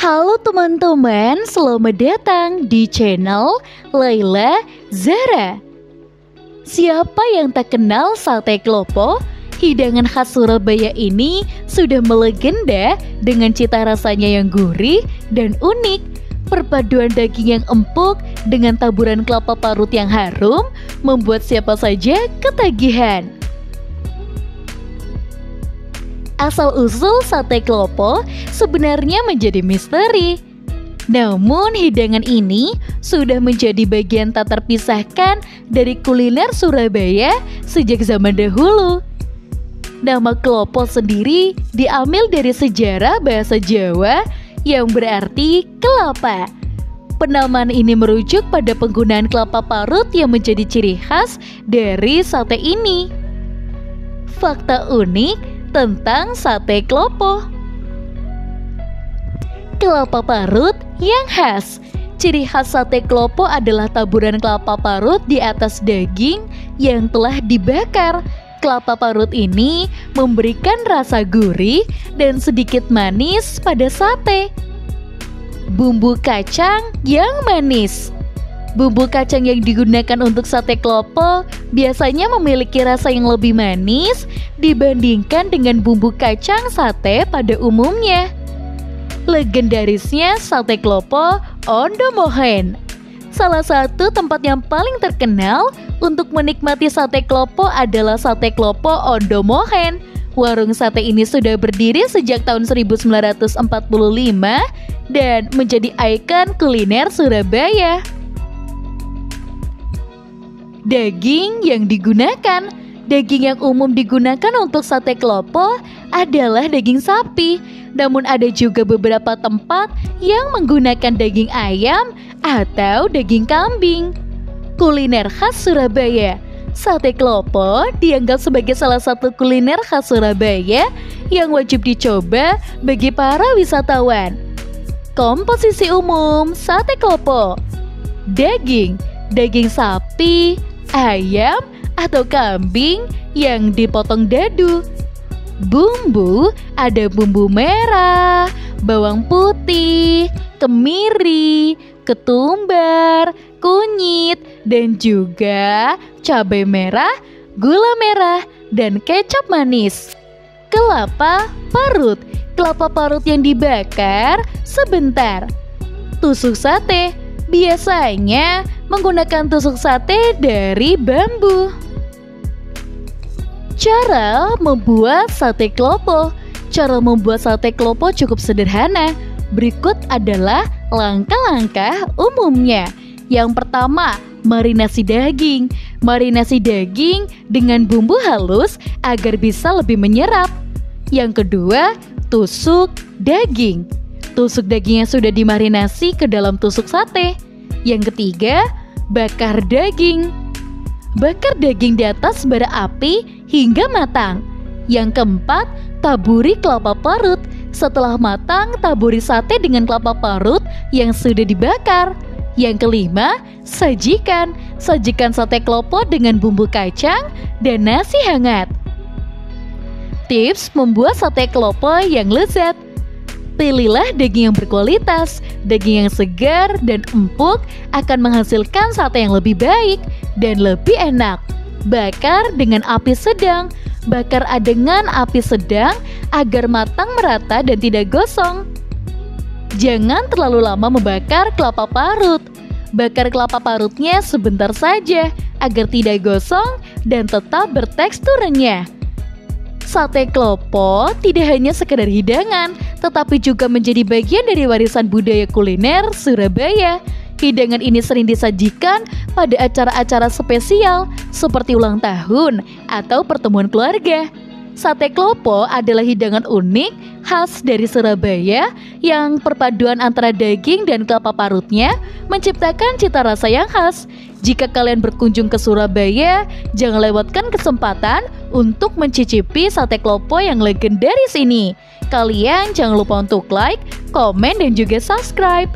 Halo teman-teman, selamat datang di channel Laila Zara. Siapa yang tak kenal sate klopo? Hidangan khas Surabaya ini sudah melegenda dengan cita rasanya yang gurih dan unik. Perpaduan daging yang empuk dengan taburan kelapa parut yang harum membuat siapa saja ketagihan. Asal-usul sate klopo sebenarnya menjadi misteri. Namun hidangan ini sudah menjadi bagian tak terpisahkan dari kuliner Surabaya sejak zaman dahulu. Nama klopo sendiri diambil dari sejarah bahasa Jawa yang berarti kelapa. Penamaan ini merujuk pada penggunaan kelapa parut yang menjadi ciri khas dari sate ini. Fakta unik tentang sate klopo. Kelapa parut yang khas. Ciri khas sate klopo adalah taburan kelapa parut di atas daging yang telah dibakar. Kelapa parut ini memberikan rasa gurih dan sedikit manis pada sate. Bumbu kacang yang manis. Bumbu kacang yang digunakan untuk sate klopo biasanya memiliki rasa yang lebih manis dibandingkan dengan bumbu kacang sate pada umumnya. Legendarisnya sate klopo Ondomohen. Salah satu tempat yang paling terkenal untuk menikmati sate klopo adalah sate klopo Ondomohen. Warung sate ini sudah berdiri sejak tahun 1945 dan menjadi ikon kuliner Surabaya. Daging yang digunakan. Daging yang umum digunakan untuk sate klopo adalah daging sapi. Namun ada juga beberapa tempat yang menggunakan daging ayam atau daging kambing. Kuliner khas Surabaya. Sate klopo dianggap sebagai salah satu kuliner khas Surabaya yang wajib dicoba bagi para wisatawan. Komposisi umum sate klopo. Daging sapi, ayam, atau kambing yang dipotong dadu. Bumbu, ada bumbu merah, bawang putih, kemiri, ketumbar, kunyit, dan juga cabai merah, gula merah, dan kecap manis. Kelapa parut. Kelapa parut yang dibakar sebentar. Tusuk sate. Biasanya menggunakan tusuk sate dari bambu. Cara membuat sate klopo. Cara membuat sate klopo cukup sederhana. Berikut adalah langkah-langkah umumnya. Yang pertama, marinasi daging. Marinasi daging dengan bumbu halus agar bisa lebih menyerap. Yang kedua, tusuk daging. Tusuk daging yang sudah dimarinasi ke dalam tusuk sate. Yang ketiga, bakar daging. Bakar daging di atas bara api hingga matang. Yang keempat, taburi kelapa parut. Setelah matang, taburi sate dengan kelapa parut yang sudah dibakar. Yang kelima, sajikan. Sajikan sate klopo dengan bumbu kacang dan nasi hangat. Tips membuat sate klopo yang lezat. Pilihlah daging yang berkualitas. Daging yang segar dan empuk akan menghasilkan sate yang lebih baik dan lebih enak. Bakar dengan api sedang. Bakar dengan api sedang agar matang merata dan tidak gosong. Jangan terlalu lama membakar kelapa parut. Bakar kelapa parutnya sebentar saja agar tidak gosong dan tetap bertekstur renyah. Sate klopo tidak hanya sekedar hidangan, tetapi juga menjadi bagian dari warisan budaya kuliner Surabaya. Hidangan ini sering disajikan pada acara-acara spesial seperti ulang tahun atau pertemuan keluarga. Sate klopo adalah hidangan unik khas dari Surabaya yang perpaduan antara daging dan kelapa parutnya menciptakan cita rasa yang khas. Jika kalian berkunjung ke Surabaya, jangan lewatkan kesempatan untuk mencicipi sate klopo yang legendaris ini. Kalian jangan lupa untuk like, komen, dan juga subscribe.